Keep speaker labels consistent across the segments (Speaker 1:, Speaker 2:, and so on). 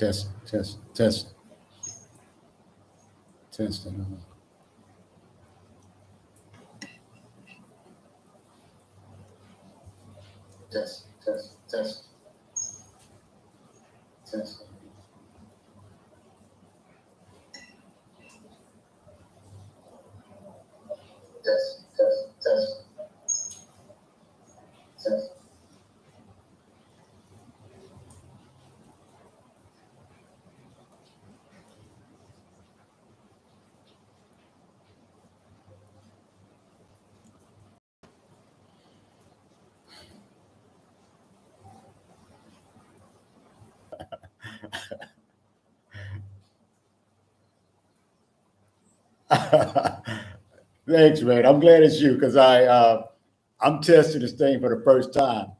Speaker 1: Test, test, test, test. Test, test, test, test. Test, test, test, test. Thanks, man. I'm glad it's you because I'm testing this thing for the first time.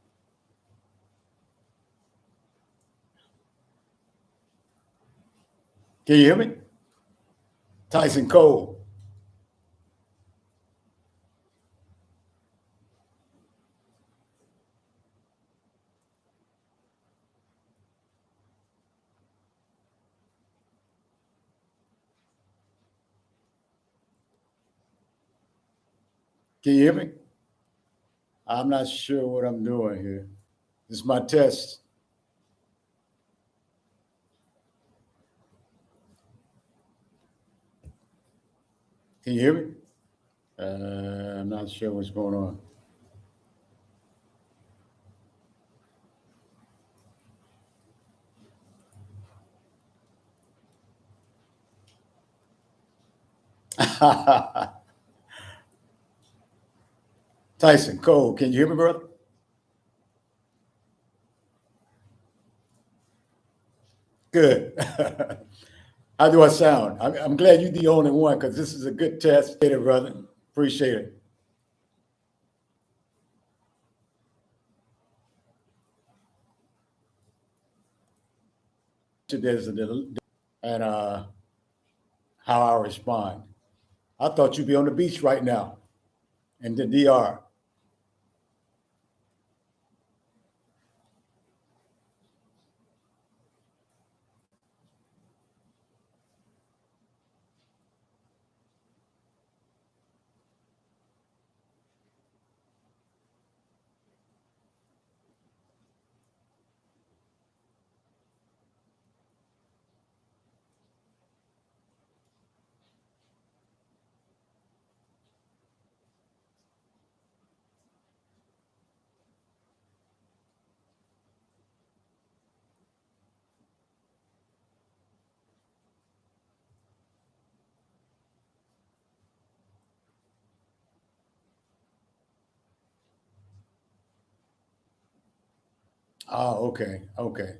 Speaker 1: Can you hear me? Tyson Cole. Can you hear me? I'm not sure what I'm doing here. This is my test. Can you hear me? I'm not sure what's going on. Tyson Cole, can you hear me, brother? Good. How do I sound? I'm glad you're the only one because this is a good test. Appreciate it, brother. Appreciate it. There's a little, and how I respond. I thought you'd be on the beach right now in the DR. Oh, okay, okay.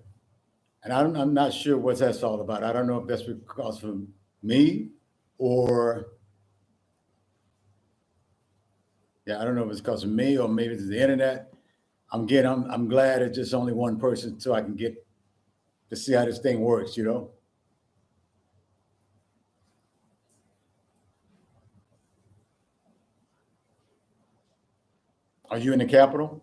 Speaker 1: And I'm not sure what that's all about. I don't know if that's because of me or, yeah, I don't know if it's because of me or maybe it's the internet. I'm glad it's just only one person so I can get to see how this thing works, you know? Are you in the Capitol?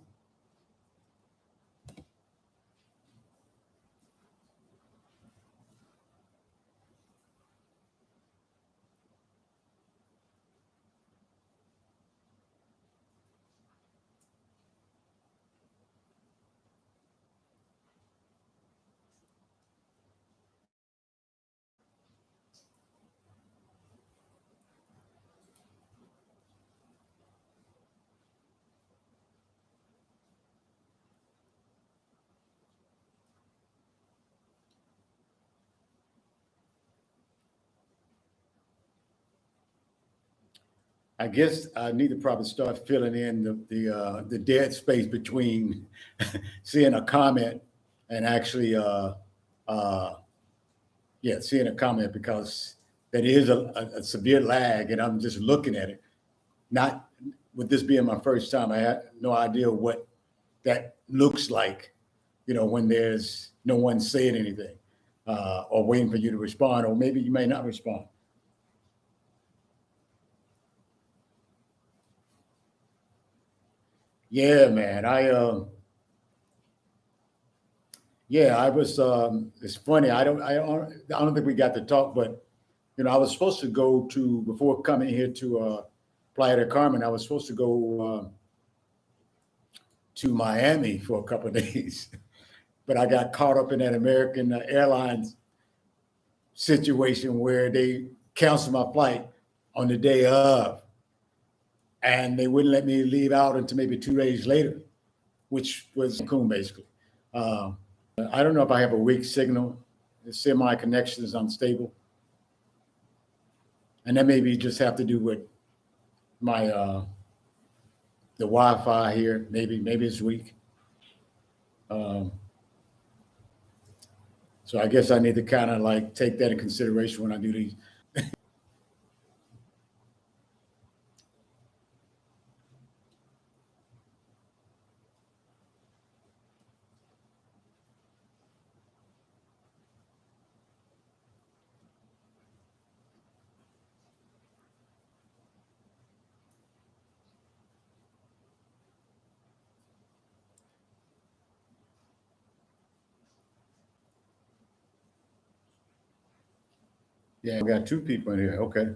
Speaker 1: I guess I need to probably start filling in the dead space between seeing a comment and actually uh, yeah, seeing a comment because that is a severe lag, and I'm just looking at it. Not with this being my first time, I had no idea what that looks like. You know, when there's no one saying anything or waiting for you to respond, or maybe you may not respond. Yeah, man. Yeah, I was. It's funny. I don't think we got to talk, but I was supposed to go to before coming here to Playa del Carmen. I was supposed to go to Miami for a couple of days, but I got caught up in that American Airlines situation where they canceled my flight on the day of, and they wouldn't let me leave out until maybe 2 days later, which was Cancun basically. Um, I don't know if I have a weak signal. The semi connection is unstable, and that maybe just have to do with my the Wi-Fi here. Maybe it's weak. Um, so I guess I need to kind of like take that in consideration when I do these. Yeah, we got two people in here. Okay.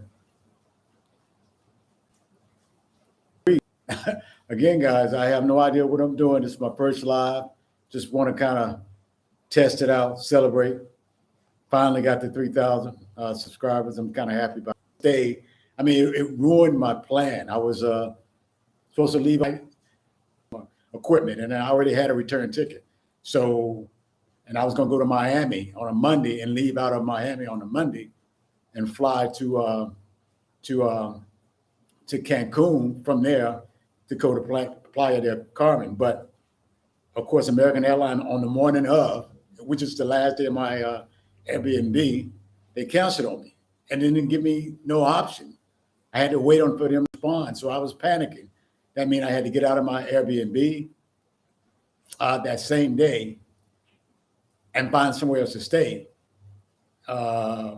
Speaker 1: Again, guys, I have no idea what I'm doing. This is my first live. Just want to kind of test it out, celebrate. Finally got to 3,000 subscribers. I'm kind of happy about it. I mean, it ruined my plan. I was supposed to leave my equipment, and I already had a return ticket. So, and I was going to go to Miami on a Monday and leave out of Miami on a Monday and fly to to Cancun from there to go to Playa del Carmen. But of course, American Airlines on the morning of, which is the last day of my Airbnb, they canceled on me and didn't give me no option. I had to wait on for them to respond, so I was panicking. That means I had to get out of my Airbnb that same day and find somewhere else to stay, uh,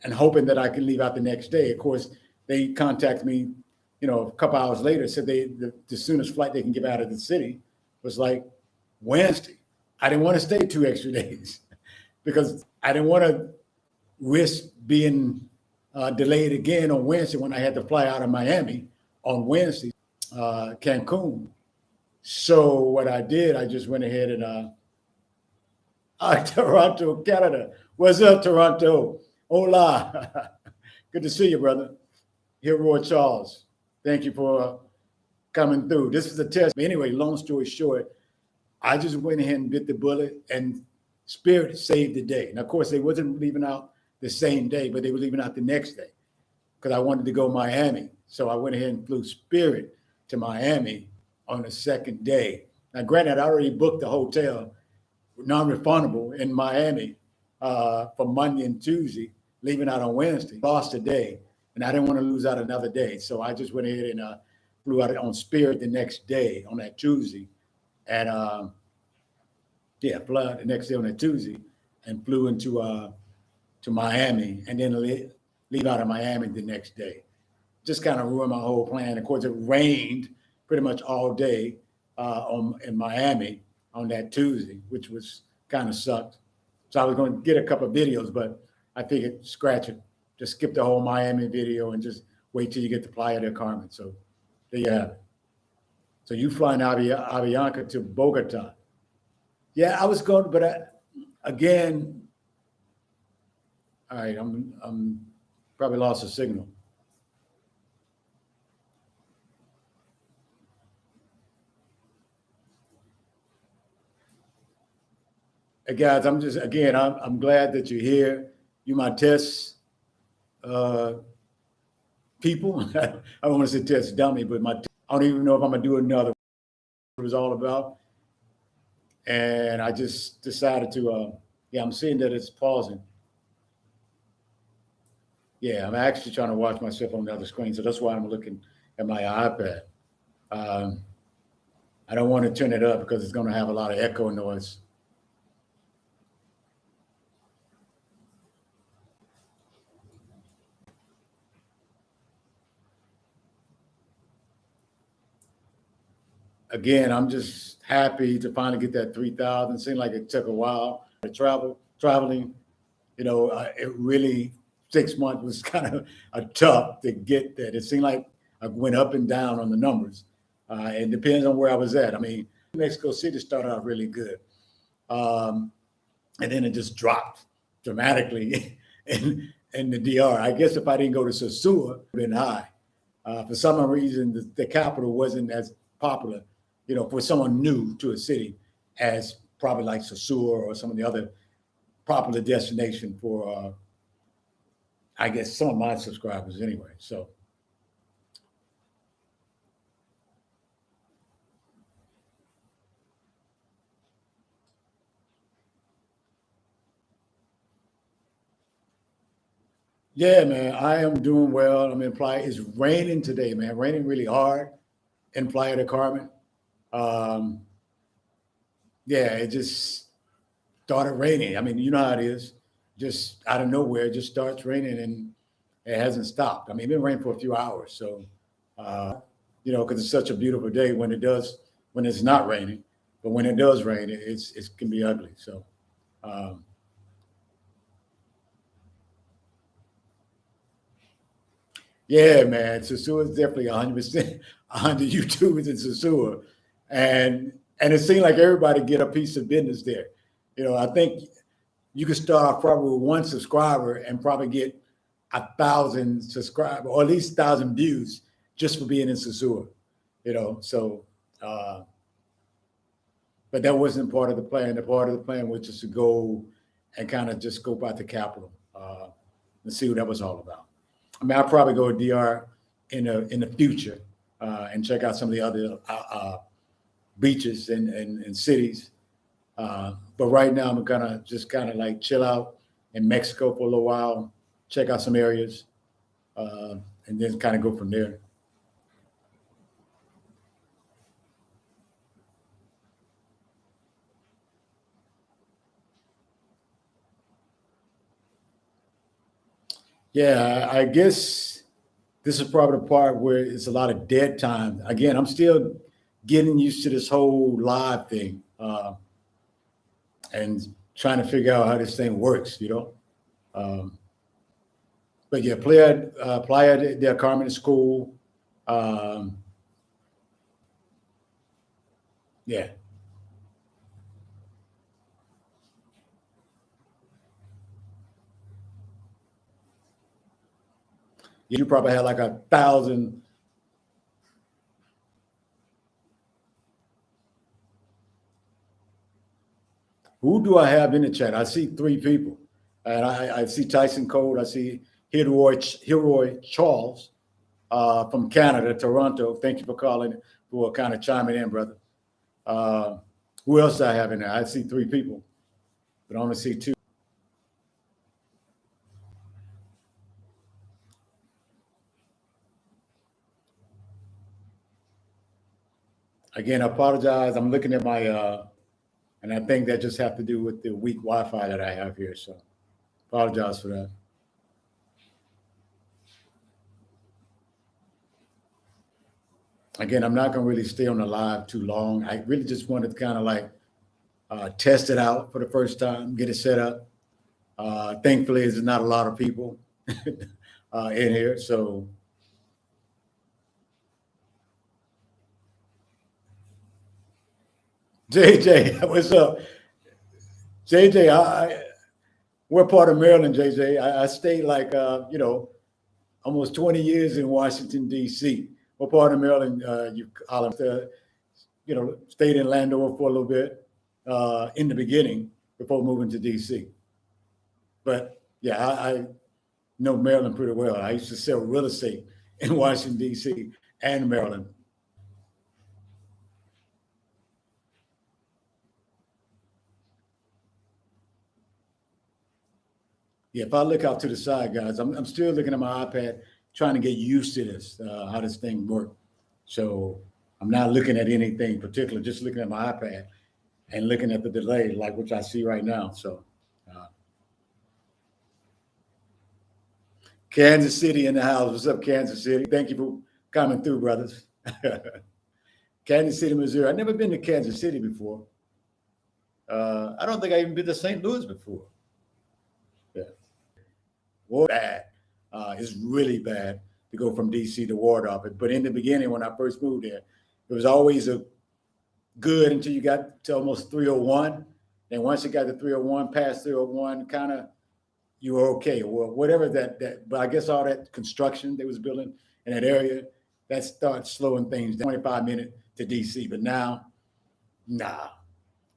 Speaker 1: and hoping that I could leave out the next day. Of course, they contacted me, a couple hours later, said the soonest flight they can get out of the city was like Wednesday. I didn't want to stay 2 extra days because I didn't want to risk being delayed again on Wednesday when I had to fly out of Miami on Wednesday, Cancun. So what I did, I just went ahead and Toronto, Canada. What's up, Toronto? Hola. Good to see you, brother. Here, Roy Charles. Thank you for coming through. This is a test. Anyway, long story short, I just went ahead and bit the bullet, and Spirit saved the day. And of course, they wasn't leaving out the same day, but they were leaving out the next day because I wanted to go Miami. So I went ahead and flew Spirit to Miami on the second day. Now, granted, I already booked the hotel, non-refundable in Miami for Monday and Tuesday, leaving out on Wednesday. Lost a day, and I didn't want to lose out another day. So I just went ahead and flew out on Spirit the next day on that Tuesday. And yeah, flew out the next day on that Tuesday and flew into to Miami and then leave out of Miami the next day. Just kind of ruined my whole plan. Of course, it rained pretty much all day in Miami on that Tuesday, which was kind of sucked. So I was going to get a couple of videos, but I figured scratch it. Just skip the whole Miami video and just wait till you get to Playa del Carmen. So there you have it. So you flying Avianca to Bogota. Yeah, I was going, but again, all right, I'm probably lost the signal. Hey guys, I'm glad that you're here. You my test uh, people. I don't want to say test dummy, but I don't even know if I'm gonna do another. What it was all about, and I just decided to. Yeah, I'm seeing that it's pausing. Yeah, I'm actually trying to watch myself on the other screen, so that's why I'm looking at my iPad. Um, I don't want to turn it up because it's going to have a lot of echo noise. again, I'm just happy to finally get that 3,000. Seemed like it took a while to traveling. It really 6 months was kind of tough to get that. It seemed like I went up and down on the numbers. It depends on where I was at. I mean, Mexico City started out really good, and then it just dropped dramatically in the DR. I guess if I didn't go to Sosua, it would have been high. For some reason, the capital wasn't as popular, for someone new to a city as probably like Sosua or some of the other popular destination for, I guess, some of my subscribers anyway. So, yeah, man, I am doing well. I'm in Playa. It's raining today, man. Raining really hard in Playa del Carmen. Um, yeah, it just started raining. I mean, you know how it is. Just out of nowhere, it just starts raining and it hasn't stopped. I mean, it's been raining for a few hours. So, because it's such a beautiful day when it's not raining, but when it does rain, it can be ugly. So, um, yeah, man, Sosua is definitely 100%, 100 YouTubers in Sosua, and it seemed like everybody get a piece of business there. I think you could start off probably with one subscriber and probably get 1,000 subscribers or at least 1,000 views just for being in Sosua. So, uh, but that wasn't part of the plan. The part of the plan was just to go and kind of just scope out the capital and see what that was all about. I mean, I'll probably go to DR in the future and check out some of the other beaches and cities. But right now, I'm gonna just kind of like chill out in Mexico for a little while, check out some areas, uh, and then kind of go from there. Yeah, I guess this is probably the part where it's a lot of dead time. Again, I'm still getting used to this whole live thing and trying to figure out how this thing works. Um, but yeah, Playa del Carmen is cool. Um, yeah, you probably had like 1,000. Who do I have in the chat? I see three people, and I see Tyson Code. I see Hilroy Charles from Canada, Toronto. Thank you for calling, for kind of chiming in, brother. Uh, who else do I have in there? I see three people, but I only see two. Again, I apologize. I'm looking at my, and I think that just have to do with the weak Wi-Fi that I have here. So apologize for that. Again, I'm not going to really stay on the live too long. I really just wanted to kind of like test it out for the first time, get it set up. Thankfully, there's not a lot of people in here. So, JJ, what's up? JJ, we're part of Maryland, JJ. I stayed like, almost 20 years in Washington, D.C. What part of Maryland you call stayed in Landover for a little bit in the beginning before moving to D.C. But yeah, I know Maryland pretty well. I used to sell real estate in Washington, D.C. and Maryland. Yeah, if I look out to the side, guys, I'm still looking at my iPad, trying to get used to this, how this thing works. So I'm not looking at anything particular, just looking at my iPad and looking at the delay, like which I see right now. So uh, Kansas City in the house. What's up, Kansas City? Thank you for coming through, brothers. Kansas City, Missouri. I've never been to Kansas City before. I don't think I even been to St. Louis before. Yeah. Well, bad. It's really bad to go from DC to Wardropp. But in the beginning, when I first moved there, it was always a good until you got to almost 301. And once you got to 301, past 301, kind of you were okay. Well, whatever that, but I guess all that construction they was building in that area, that started slowing things down. 25-minute to DC, but now, nah,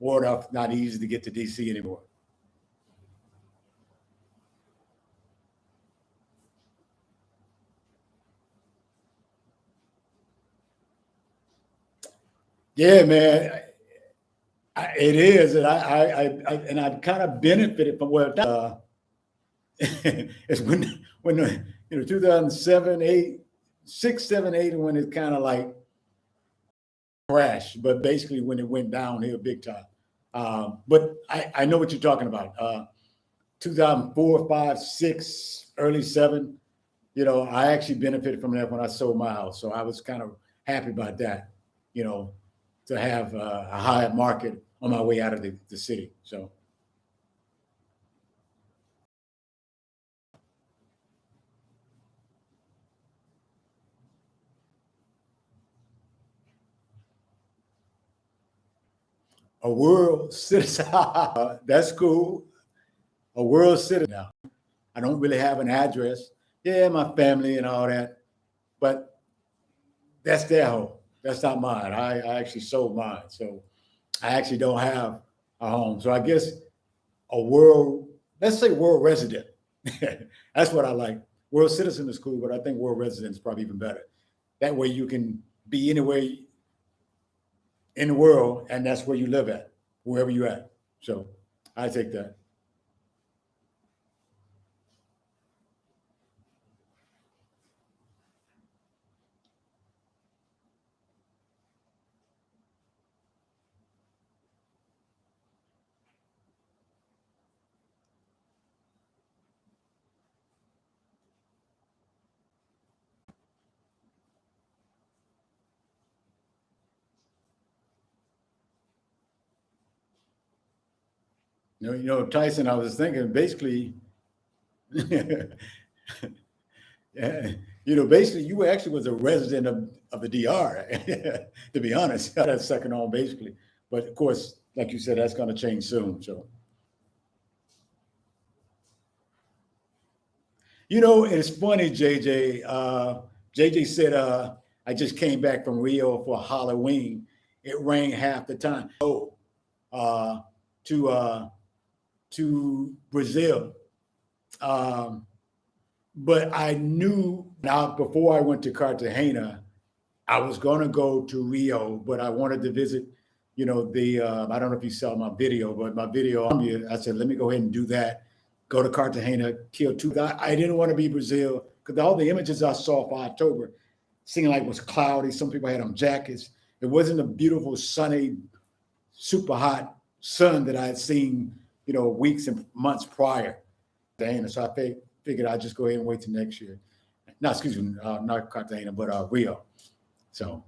Speaker 1: Wardropp not easy to get to DC anymore. Yeah, man, it is, and I've kind of benefited from what it's when the, 2007, 8, 6, 7, 8, and when it kind of like crashed, but basically when it went downhill big time. But I know what you're talking about. 2004, 5, 6, early 7. I actually benefited from that when I sold my house, so I was kind of happy about that. To have a high market on my way out of the city. So. A world citizen. That's cool. A world citizen now. I don't really have an address. Yeah, my family and all that, but that's their home. That's not mine. I actually sold mine, so I actually don't have a home. So I guess a world, let's say world resident. That's what I like. World citizen is cool, but I think world resident is probably even better. That way you can be anywhere in the world, and that's where you live at, wherever you're at. So I take that. Tyson, I was thinking basically, basically you actually was a resident of the DR, to be honest. That's second home, basically. But of course, like you said, that's going to change soon. So, it's funny, JJ. JJ said, I just came back from Rio for Halloween. It rained half the time. Oh, to Brazil. But I knew now before I went to Cartagena, I was going to go to Rio, but I wanted to visit, I don't know if you saw my video, but my video, I said, let me go ahead and do that. Go to Cartagena, kill two guys. I didn't want to be Brazil because all the images I saw for October seemed like it was cloudy. Some people had on jackets. It wasn't a beautiful, sunny, super hot sun that I had seen, weeks and months prior. So I figured I'd just go ahead and wait till next year. No, excuse me, not Cartagena, but Rio. So.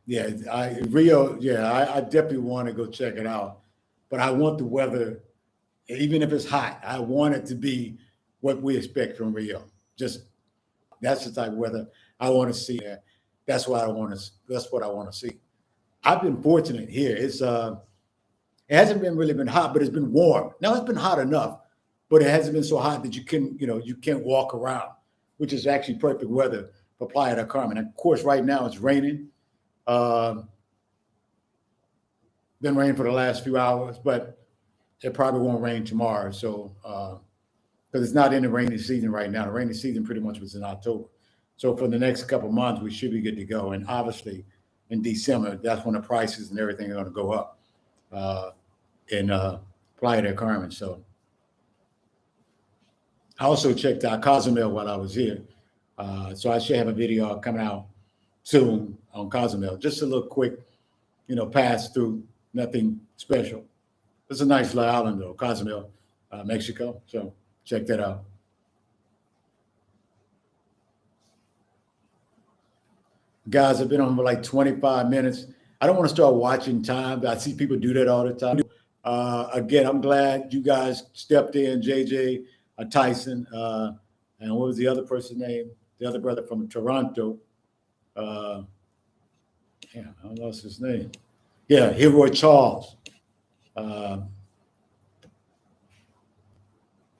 Speaker 1: Yeah, Rio. Yeah, I definitely want to go check it out, but I want the weather, even if it's hot. I want it to be what we expect from Rio. Just that's the type of weather I want to see. That's what I want to. That's what I want to see. I've been fortunate here. It hasn't been really been hot, but it's been warm. Now it's been hot enough, but it hasn't been so hot that you can't walk around, which is actually perfect weather for Playa del Carmen. And of course, right now it's raining. Been raining for the last few hours, but it probably won't rain tomorrow. So because it's not in the rainy season right now. The rainy season pretty much was in October. So for the next couple of months, we should be good to go. And obviously, in December, that's when the prices and everything are going to go up in Playa del Carmen. So I also checked out Cozumel while I was here. So I should have a video coming out soon on Cozumel. Just a little quick, pass through, nothing special. It's a nice little island though, Cozumel, Mexico. So check that out. Guys, I've been on for like 25 minutes. I don't want to start watching time, but I see people do that all the time. Again, I'm glad you guys stepped in, JJ, Tyson, and what was the other person's name? The other brother from Toronto. I lost his name. Yeah, Hero Charles.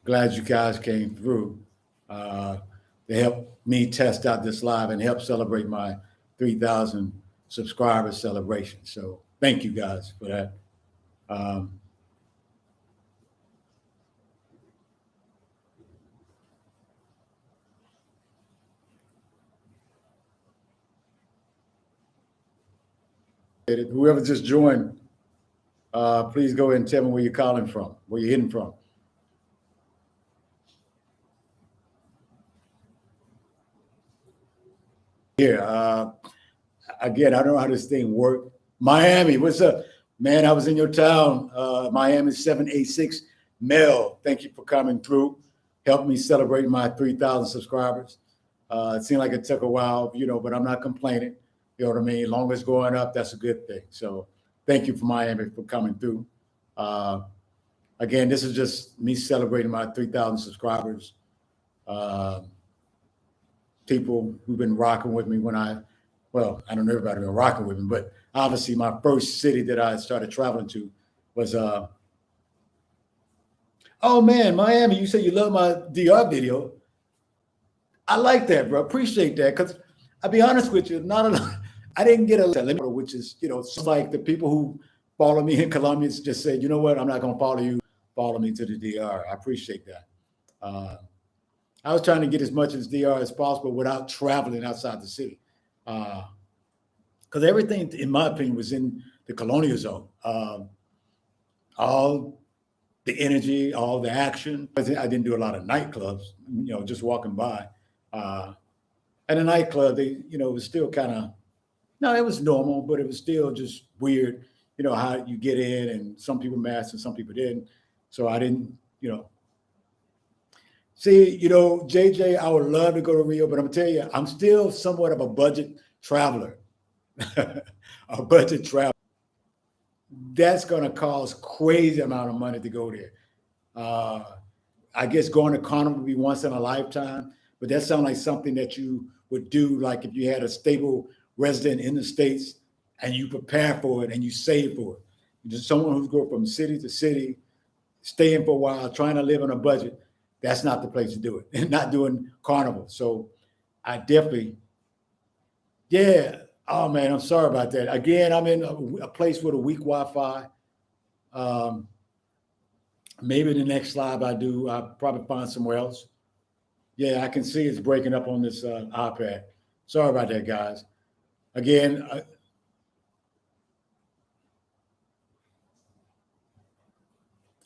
Speaker 1: Glad you guys came through. They helped me test out this live and help celebrate my 3,000 subscriber celebration. So thank you guys for that. Whoever just joined, please go ahead and tell me where you're calling from, where you're hitting from. Here, again, I don't know how this thing works. Miami, what's up? Man, I was in your town, Miami 786. Mel, thank you for coming through. Helped me celebrate my 3,000 subscribers. It seemed like it took a while, but I'm not complaining. You know what I mean? As long as it's going up, that's a good thing. So thank you for Miami for coming through. Again, this is just me celebrating my 3,000 subscribers. People who've been rocking with me I don't know everybody been rocking with me, but obviously my first city that I started traveling to was, oh man, Miami, you said you love my DR video. I like that, bro. Appreciate that. Cause I'll be honest with you, I didn't get a limit, which is, it's like the people who follow me in Colombia just said, you know what, I'm not going to follow you. Follow me to the DR. I appreciate that. I was trying to get as much as DR as possible without traveling outside the city. Because everything, in my opinion, was in the colonial zone. All the energy, all the action. I didn't do a lot of nightclubs, just walking by. And the nightclub, it was still kind of, no, it was normal, but it was still just weird, how you get in and some people masked and some people didn't. So I didn't, See, JJ, I would love to go to Rio, but I'm gonna tell you, I'm still somewhat of a budget traveler. A budget traveler. That's gonna cost crazy amount of money to go there. I guess going to Carnival would be once in a lifetime, but that sounds like something that you would do, like if you had a stable resident in the States and you prepare for it and you save for it. Just someone who's going from city to city, staying for a while, trying to live on a budget. That's not the place to do it, and not doing Carnival. So I definitely, yeah. Oh man, I'm sorry about that. Again, I'm in a place with a weak Wi-Fi. Maybe the next live I do, I'll probably find somewhere else. Yeah, I can see it's breaking up on this iPad. Sorry about that, guys. Again,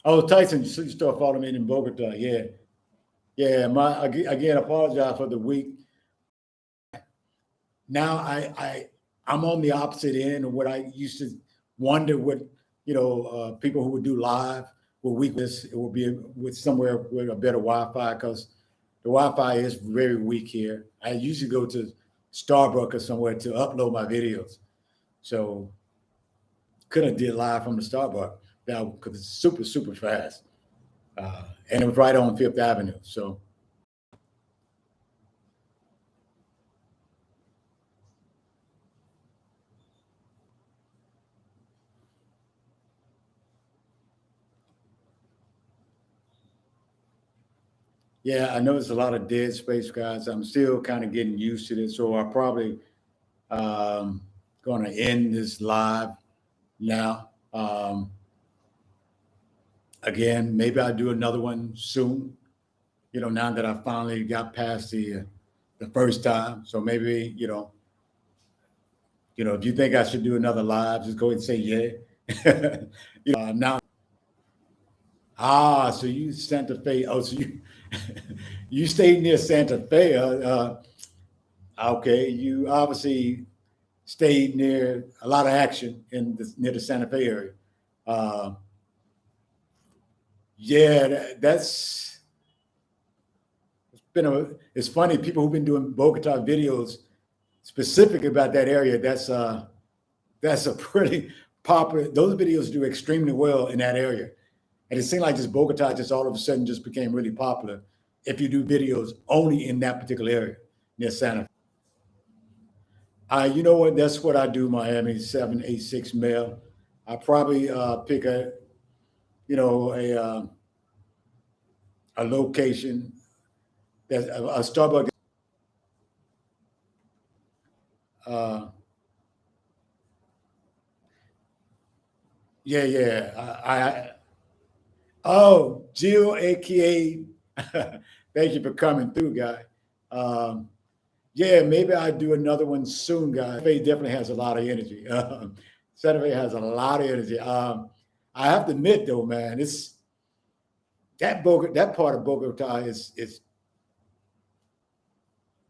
Speaker 1: Tyson, you start following me in Bogota. Yeah. Yeah, again, apologize for the week. Now I'm on the opposite end of what I used to wonder what, people who would do live with weakness, it would be with somewhere with a better Wi-Fi, because the Wi-Fi is very weak here. I usually go to Starbucks or somewhere to upload my videos. So couldn't did live from the Starbucks now because it's super, super fast. And it was right on Fifth Avenue. So yeah, I know there's a lot of dead space, guys. I'm still kind of getting used to this. So I'm probably going to end this live now. Again, maybe I'll do another one soon, now that I finally got past the first time. So maybe, if you think I should do another live, just go ahead and say yeah. Now, so you Santa Fe. Oh, so you stayed near Santa Fe. Okay, you obviously stayed near a lot of action near the Santa Fe area. Uh, yeah, that's it's funny. People who've been doing Bogota videos specific about that area, that's a pretty popular. Those videos do extremely well in that area, and it seemed like just Bogota just all of a sudden just became really popular if you do videos only in that particular area near Santa Fe. You know what? That's what I do. Miami 786 mail. I probably pick a a location that a Starbucks. Uh, yeah, yeah. Oh, Jill, aka, thank you for coming through, guy. Um, yeah, maybe I do another one soon, guys. Faye definitely has a lot of energy. Santa Fe has a lot of energy. I have to admit, though, man, it's that part of Bogota is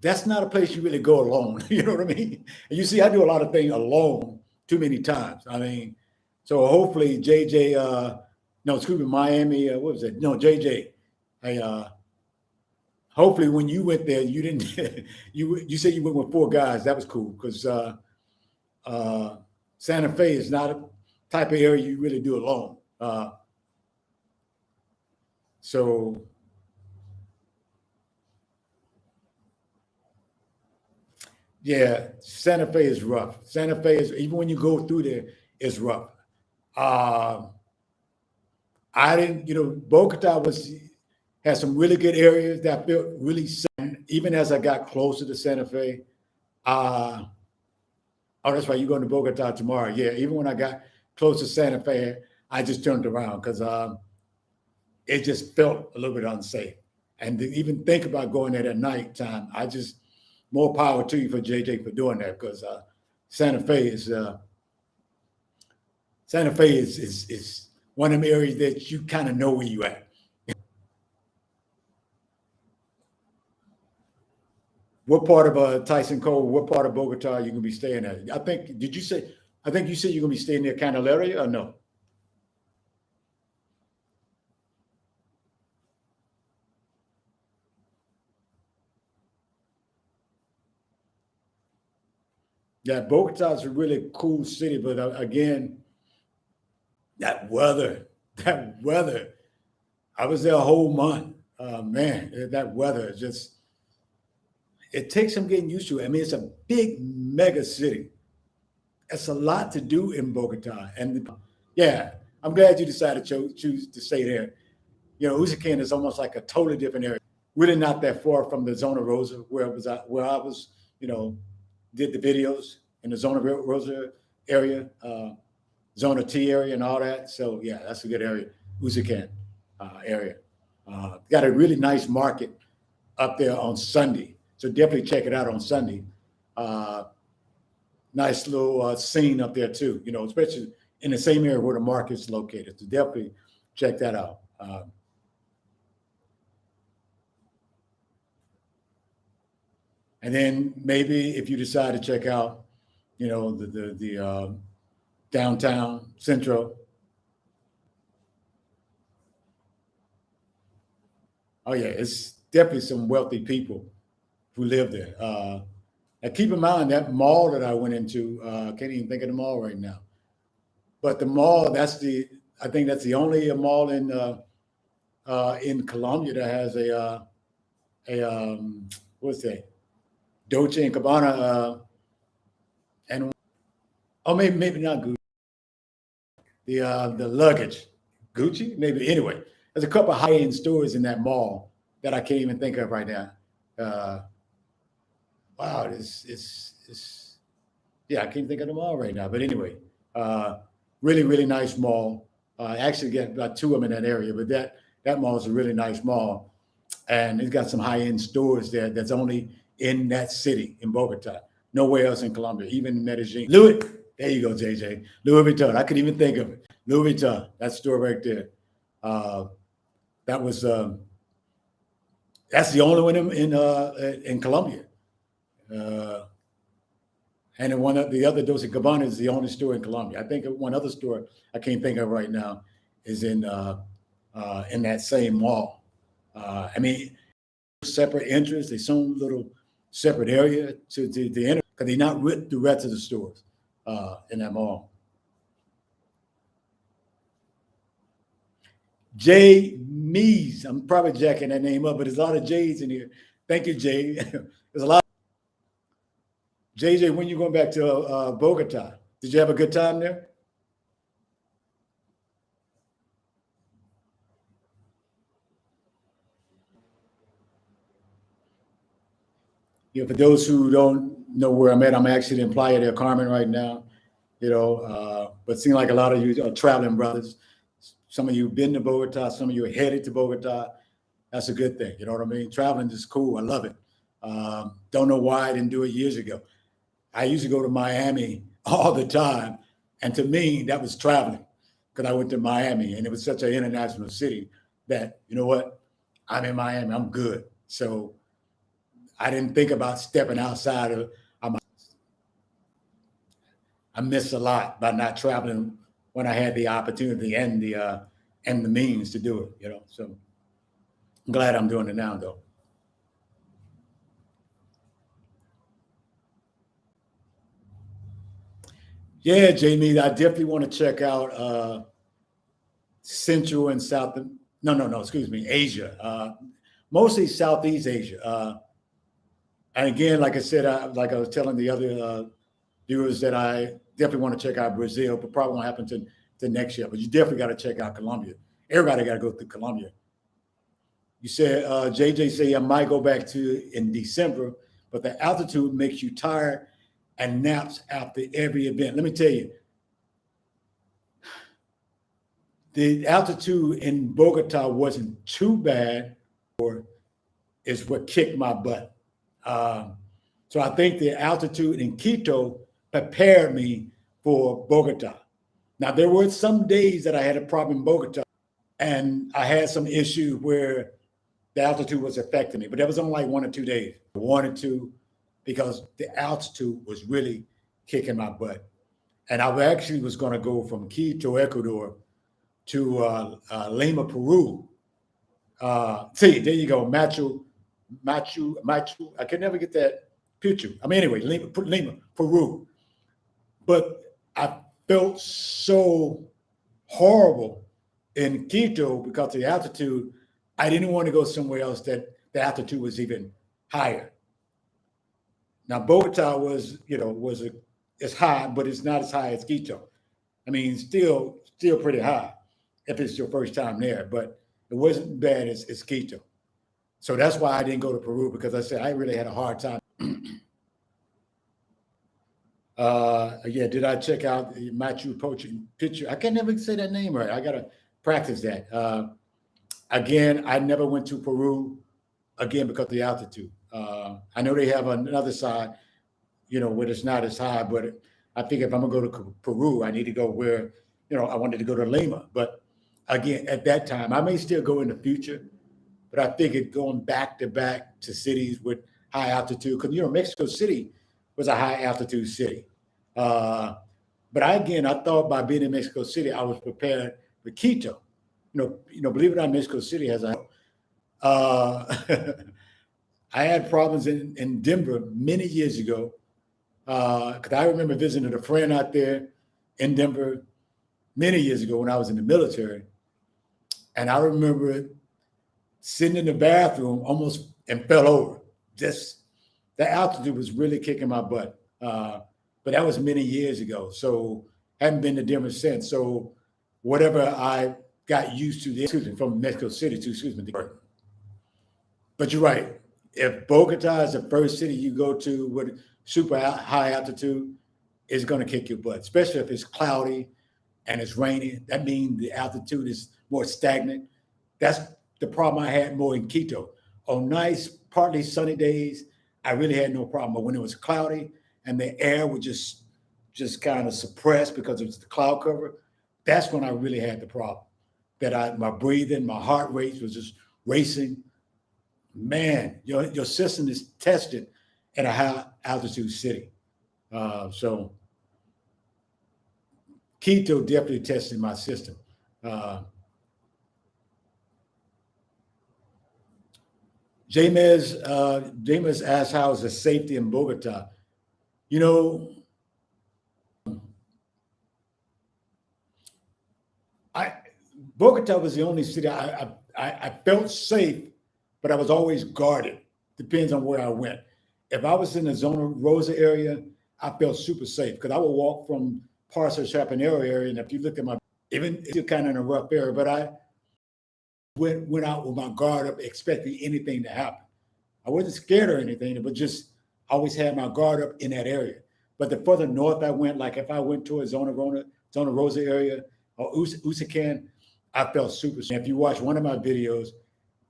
Speaker 1: that's not a place you really go alone. You know what I mean? And you see, I do a lot of things alone too many times. I mean, so hopefully JJ, no, excuse me, Miami, what was it? No, JJ. Hey, hopefully when you went there, you didn't, you said you went with four guys. That was cool because uh, Santa Fe is not a type of area you really do alone. So yeah, Santa Fe is rough. Santa Fe is even when you go through there, it's rough. Uh, I didn't, Bogota was had some really good areas that felt really safe. Even as I got closer to Santa Fe, uh, oh, that's right, you're going to Bogota tomorrow. Yeah, even when I got close to Santa Fe, I just turned around because it just felt a little bit unsafe. And to even think about going there at night time, I just more power to you for JJ for doing that because Santa Fe is Santa Fe is one of them areas that you kind of know where you at. What part of Tyson Cove? What part of Bogota are you gonna be staying at? I think. Did you say? I think you said you're gonna be staying near Candelaria or no? Yeah, Bogota is a really cool city, but again, that weather, that weather. I was there a whole month. Man, that weather is just. It takes some getting used to. I mean, it's a big mega city. It's a lot to do in Bogota, and yeah, I'm glad you decided to choose to stay there. Usaquén is almost like a totally different area. Really not that far from the Zona Rosa where I was, did the videos in the Zona Rosa area, Zona T area, and all that. So yeah, that's a good area, Usaquén area. Got a really nice market up there on Sunday, so definitely check it out on Sunday. Uh, Nice little scene up there too, especially in the same area where the market's located. So definitely check that out. And then maybe if you decide to check out, the downtown Central. Oh yeah, it's definitely some wealthy people who live there. And keep in mind that mall that I went into, can't even think of the mall right now. But the mall, I think that's the only mall in Colombia that has a what's that? Dolce and Gabbana, and oh, maybe not Gucci. The luggage, Gucci, maybe. Anyway, there's a couple of high end stores in that mall that I can't even think of right now. Uh, wow, it's yeah, I can't think of them all right now. But anyway, uh, really nice mall. I actually get about two of them in that area, but that mall is a really nice mall, and it's got some high end stores there that's only in that city in Bogota, nowhere else in Colombia, even in Medellin. Louis, there you go, JJ. Louis Vuitton. I couldn't even think of it. Louis Vuitton, that store right there. Uh, that was that's the only one in Colombia. Uh, And then one of the other Dolce Gabbana is the only store in Colombia. I think one other store I can't think of right now is in that same mall. I mean, separate entrance, they some little separate area to enter because they're not with the rest of the stores in that mall. Jay Mees, I'm probably jacking that name up, but there's a lot of J's in here. Thank you, Jay. There's a lot. JJ, when you going back to Bogota? Did you have a good time there? Yeah, for those who don't know where I'm at, I'm actually in Playa del Carmen right now. But it seems like a lot of you are traveling brothers. Some of you have been to Bogota, some of you are headed to Bogota. That's a good thing. You know what I mean? Traveling is cool. I love it. Don't know why I didn't do it years ago. I used to go to Miami all the time. And to me, that was traveling because I went to Miami and it was such an international city that, you know what? I'm in Miami. I'm good. So I didn't think about stepping outside of I missed a lot by not traveling when I had the opportunity and the means to do it, So I'm glad I'm doing it now though. Yeah, Jamie, I definitely want to check out Central and South. No, excuse me, Asia. Mostly Southeast Asia. And again, like I said, like I was telling the other viewers that I definitely want to check out Brazil, but probably won't happen to next year. But you definitely got to check out Colombia. Everybody got to go through Colombia. You said JJ say I might go back to in December, but the altitude makes you tired and naps after every event. Let me tell you, the altitude in Bogota wasn't too bad, or is what kicked my butt. So I think the altitude in Quito prepared me for Bogota. Now, there were some days that I had a problem in Bogota, and I had some issues where the altitude was affecting me, but that was only like 1 or 2 days. I wanted to, because the altitude was really kicking my butt. And I actually was going to go from Quito, Ecuador, to Lima, Peru. See, there you go, Machu. I can never get that picture. I mean, anyway, Lima, Peru. But I felt so horrible in Quito because of the altitude. I didn't want to go somewhere else that the altitude was even higher. Now, Bogota it's high, but it's not as high as Quito. I mean, still pretty high if it's your first time there, but it wasn't bad as Quito. So that's why I didn't go to Peru, because I said I really had a hard time. Yeah, did I check out the Machu Picchu? I can never say that name right. I got to practice that. Again, I never went to Peru, again, because of the altitude. I know they have another side, where it's not as high, but I think if I'm going to go to Peru, I need to go where, I wanted to go to Lima. But again, at that time, I may still go in the future, but I figured going back to cities with high altitude, because, Mexico City was a high altitude city. But I thought by being in Mexico City, I was prepared for Quito. Believe it or not, Mexico City has a. I had problems in Denver many years ago, because I remember visiting a friend out there in Denver many years ago when I was in the military, and I remember sitting in the bathroom almost and fell over. Just the altitude was really kicking my butt. But that was many years ago. So haven't been to Denver since. So whatever I got used to from Mexico City to, but you're right. If Bogota is the first city you go to with super high altitude, it's going to kick your butt, especially if it's cloudy and it's raining. That means the altitude is more stagnant. That's the problem I had more in Quito. On nice, partly sunny days, I really had no problem. But when it was cloudy and the air was just kind of suppressed because it was the cloud cover, that's when I really had the problem. My breathing, my heart rate was just racing. Man, your system is tested in a high altitude city. So keto definitely tested my system. Uh, James asked, how is the safety in Bogota? You know, I Bogota was the only city I felt safe, but I was always guarded. Depends on where I went. If I was in the Zona Rosa area, I felt super safe because I would walk from Parsa Chapinero area, and if you look at my, even it's still kind of in a rough area, but I went out with my guard up, expecting anything to happen. I wasn't scared or anything, but just always had my guard up in that area. But the further north I went, like if I went to a Zona Rosa area or Usacan, I felt super safe. If you watch one of my videos,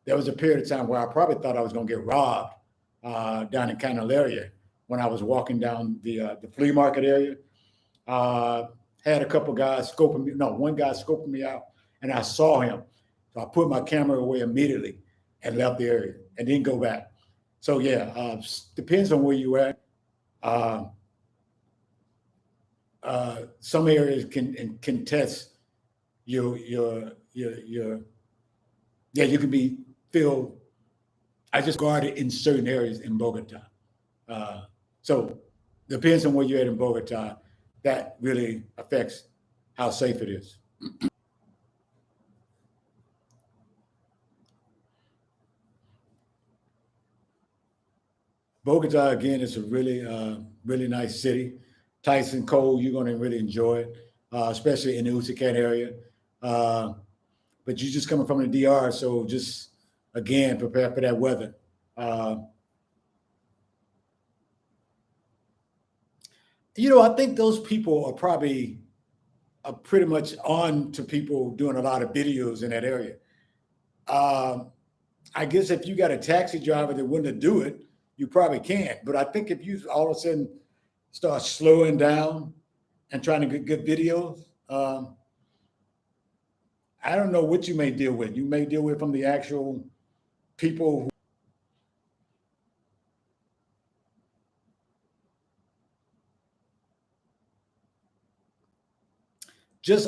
Speaker 1: there was a period of time where I probably thought I was going to get robbed down in Candelaria when I was walking down the flea market area. Had a couple guys scoping me. No, one guy scoping me out, and I saw him. So I put my camera away immediately and left the area and didn't go back. So yeah, depends on where you at. Uh, some areas can test your yeah, you can be feel. I just guarded in certain areas in Bogota. So depends on where you're at in Bogota. That really affects how safe it is. Bogota again is a really nice city. Tyson Cole, you're going to really enjoy it, especially in the Usacan area. Uh, but you're just coming from the DR, so just again prepare for that weather. Uh, I think those people are probably pretty much on to people doing a lot of videos in that area. Um, I guess if you got a taxi driver that willing to do it, you probably can. But I think if you all of a sudden start slowing down and trying to get good videos, I don't know what you may deal with. You may deal with from the actual people who just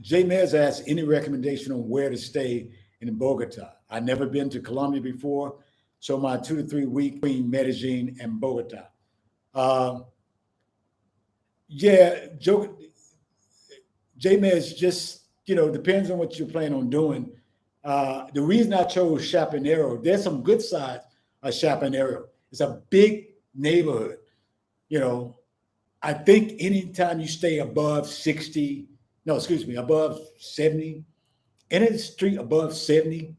Speaker 1: Jay Mez asked any recommendation on where to stay in Bogota. I've never been to Colombia before, so my 2 to 3 week between Medellin and Bogota. Uh, yeah, Joe, J-Mez just, depends on what you're planning on doing. The reason I chose Chapinero, there's some good sides of Chapinero. It's a big neighborhood. You know, I think anytime you stay above 60, no, excuse me, above 70, any street above 70,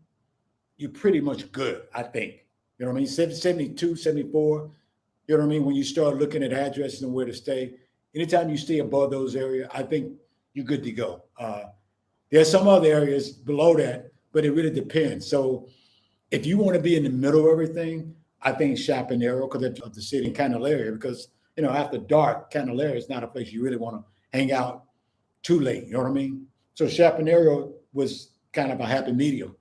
Speaker 1: you're pretty much good, I think. You know what I mean? 72, 74, you know what I mean? When you start looking at addresses and where to stay, anytime you stay above those areas, I think you're good to go. There's some other areas below that, but it really depends. So if you want to be in the middle of everything, I think Chapinero, because of the city in Candelaria, because after dark, Candelaria is not a place you really want to hang out too late. You know what I mean? So Chapinero was kind of a happy medium.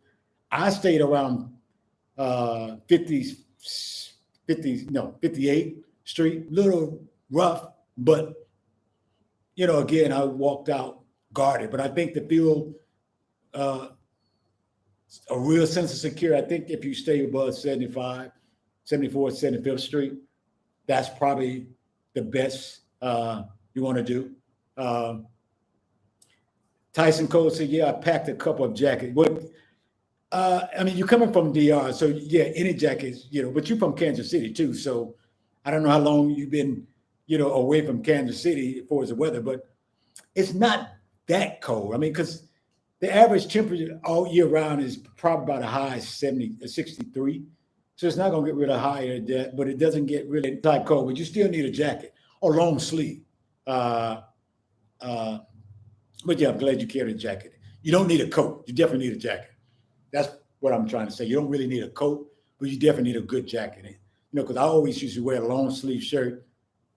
Speaker 1: I stayed around 50, 50, no, 58th Street, little rough, but again, I walked out guarded. But I think to feel uh, a real sense of security, I think if you stay above 75, 74, 75th Street, that's probably the best you want to do. Tyson Cole said, yeah, I packed a couple of jackets. I mean, you're coming from DR, so yeah, any jackets, but you're from Kansas City too. So I don't know how long you've been, away from Kansas City as far as the weather, but it's not that cold. I mean, because the average temperature all year round is probably about a high 70, 63. So it's not going to get really higher than that, but it doesn't get really type cold. But you still need a jacket or long sleeve. Uh, uh, but yeah, I'm glad you carried a jacket. You don't need a coat. You definitely need a jacket. That's what I'm trying to say. You don't really need a coat, but you definitely need a good jacket. Because I always used to wear a long sleeve shirt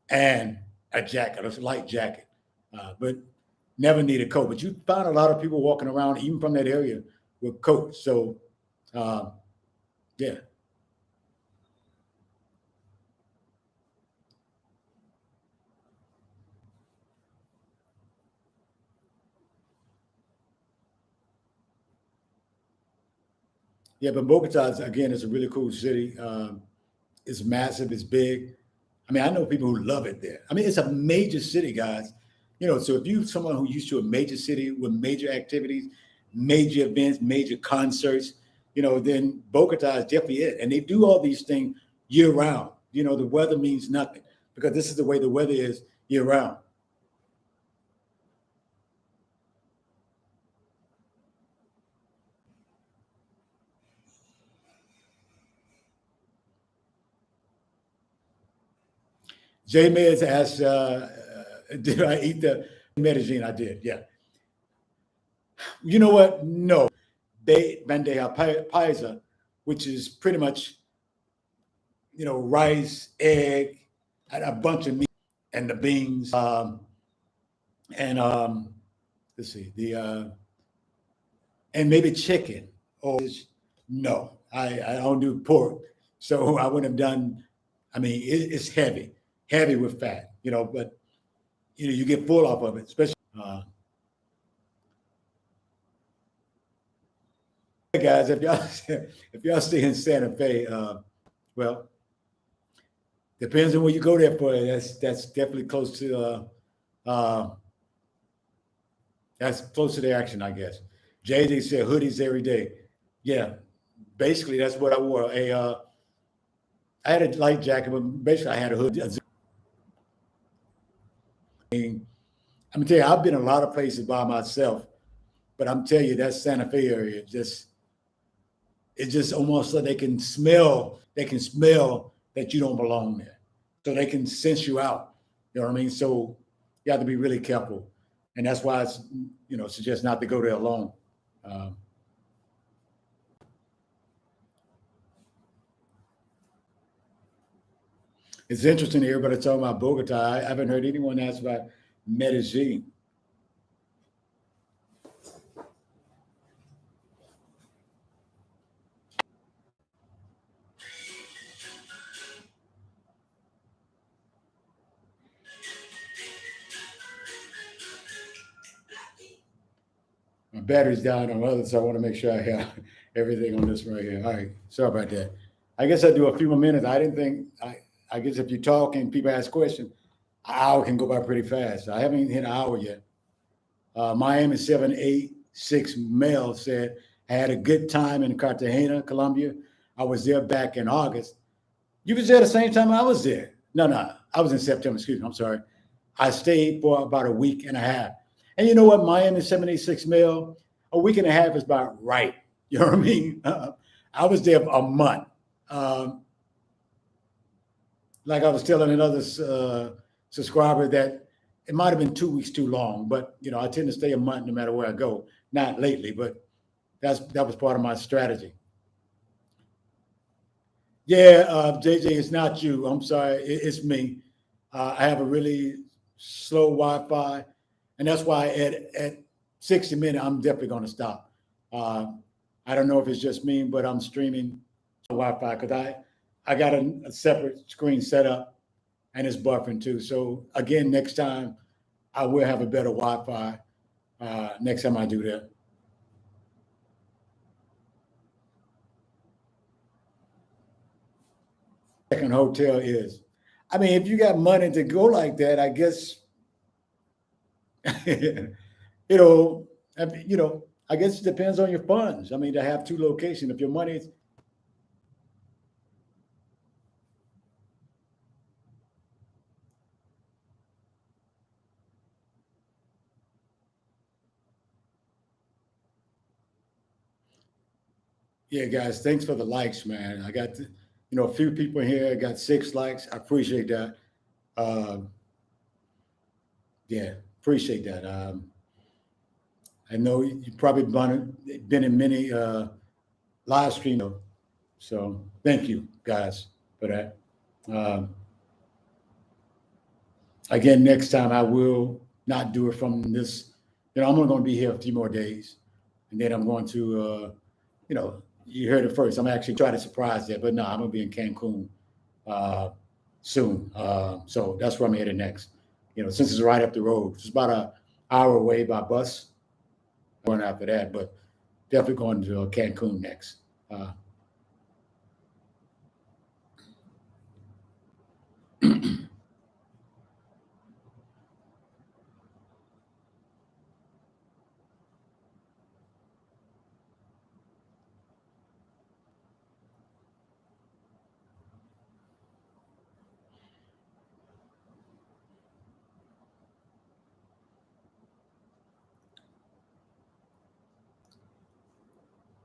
Speaker 1: and a jacket, a light jacket, but never need a coat. But you find a lot of people walking around, even from that area, with coats. So, yeah. Yeah, but Bogota is, again, is a really cool city. It's massive. It's big. I mean, I know people who love it there. I mean, it's a major city, guys. So if you someone who used to a major city with major activities, major events, major concerts, then Bogota is definitely it. And they do all these things year round. The weather means nothing because this is the way the weather is year round. Jay Mez asked, did I eat the Medellin? I did, yeah. You know what? No. Bandeja paisa, which is pretty much, rice, egg, and a bunch of meat and the beans. And let's see, and maybe chicken. Or no, I don't do pork. So I wouldn't have done, I mean, it's heavy with fat, but you get full off of it, especially. Hey guys, if y'all stay in Santa Fe, well, depends on where you go there for. That's definitely close to that's close to the action, I guess. JD said hoodies every day. Yeah, basically that's what I wore. I had a light jacket, but basically I had a hoodie. I'm gonna tell you, I've been a lot of places by myself, but I'm telling you that Santa Fe area it's just almost like they can smell that you don't belong there. So they can sense you out. You know what I mean? So you have to be really careful. And that's why it's, suggest not to go there alone. Um, it's interesting to hear everybody talking about Bogota. I haven't heard anyone ask about Medellin. My battery's down on others, so I want to make sure I have everything on this right here. All right, sorry about that. I guess I'll do a few more minutes. I didn't think I guess if you talk and people ask questions, an hour can go by pretty fast. I haven't even hit an hour yet. Miami 786 Mel said, I had a good time in Cartagena, Colombia. I was there back in August. You was there the same time I was there. No, I was in September. Excuse me. I'm sorry. I stayed for about a week and a half. And you know what? Miami 786 Mil, a week and a half is about right. You know what I mean? I was there a month. Um, like I was telling another subscriber that it might have been 2 weeks too long, but I tend to stay a month no matter where I go. Not lately, but that was part of my strategy. Yeah, JJ, it's not you. I'm sorry, it's me. I have a really slow Wi-Fi, and that's why at 60 minutes I'm definitely going to stop. Uh, I don't know if it's just me, but I'm streaming Wi-Fi because I got a separate screen set up and it's buffering too. So again, next time I will have a better Wi-Fi. Next time I do that. Second hotel is. I mean, if you got money to go like that, I guess you know, I guess it depends on your funds. I mean, to have two locations, if your money is, yeah, guys, thanks for the likes, man. I got, a few people here. I got 6 likes. I appreciate that. Um, yeah, appreciate that. I know you probably been in many live streams, so thank you, guys, for that. Um, Again, next time I will not do it from this. I'm only going to be here a few more days, and then I'm going to, you heard it first. I'm actually trying to surprise that, but no, I'm going to be in Cancun uh, soon. So that's where I'm headed next. Since it's right up the road, it's about an hour away by bus. Going after that, but definitely going to Cancun next. Uh,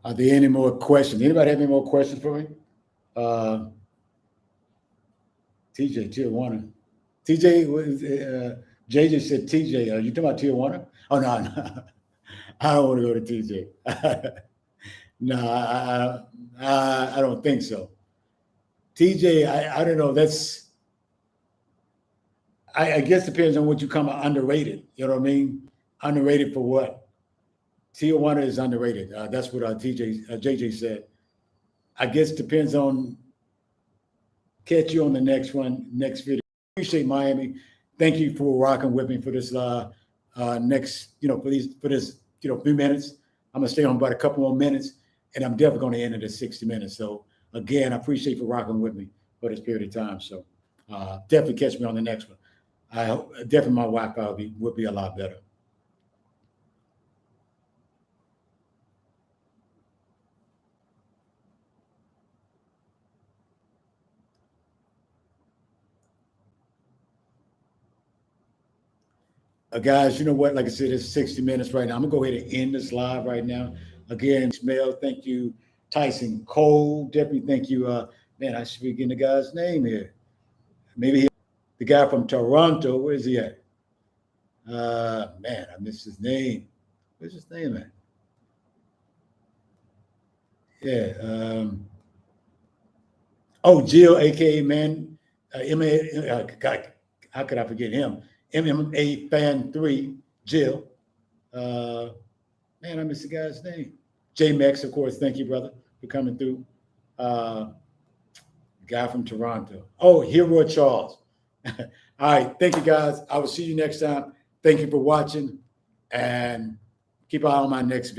Speaker 1: are there any more questions? Anybody have any more questions for me? Uh, TJ, Tijuana. TJ, JJ said TJ. Are you talking about Tijuana? Oh, no, no. I don't want to go to TJ. No, I don't think so. TJ, I don't know. I guess depends on what you come underrated. You know what I mean? Underrated for what? Tijuana is underrated. That's what JJ said. I guess depends on catch you on the next one, next video. Appreciate Miami. Thank you for rocking with me for this next, for this, few minutes. I'm gonna stay on about a couple more minutes, and I'm definitely gonna end it at 60 minutes. So again, I appreciate you for rocking with me for this period of time. So definitely catch me on the next one. I hope definitely my Wi-Fi would be a lot better. Guys, you know what? Like I said, it's 60 minutes right now. I'm gonna go ahead and end this live right now. Again, Mel, thank you, Tyson Cole. Definitely thank you. Man, I should be getting the guy's name here. Maybe the guy from Toronto. Where is he at? Man, I missed his name. Where's his name at? Yeah. Jill, aka man, God, how could I forget him? MMA fan 3, Jill. Man, I missed the guy's name. J Mex, of course. Thank you, brother, for coming through. Guy from Toronto. Oh, Hero Charles. All right. Thank you, guys. I will see you next time. Thank you for watching, and keep an eye on my next video.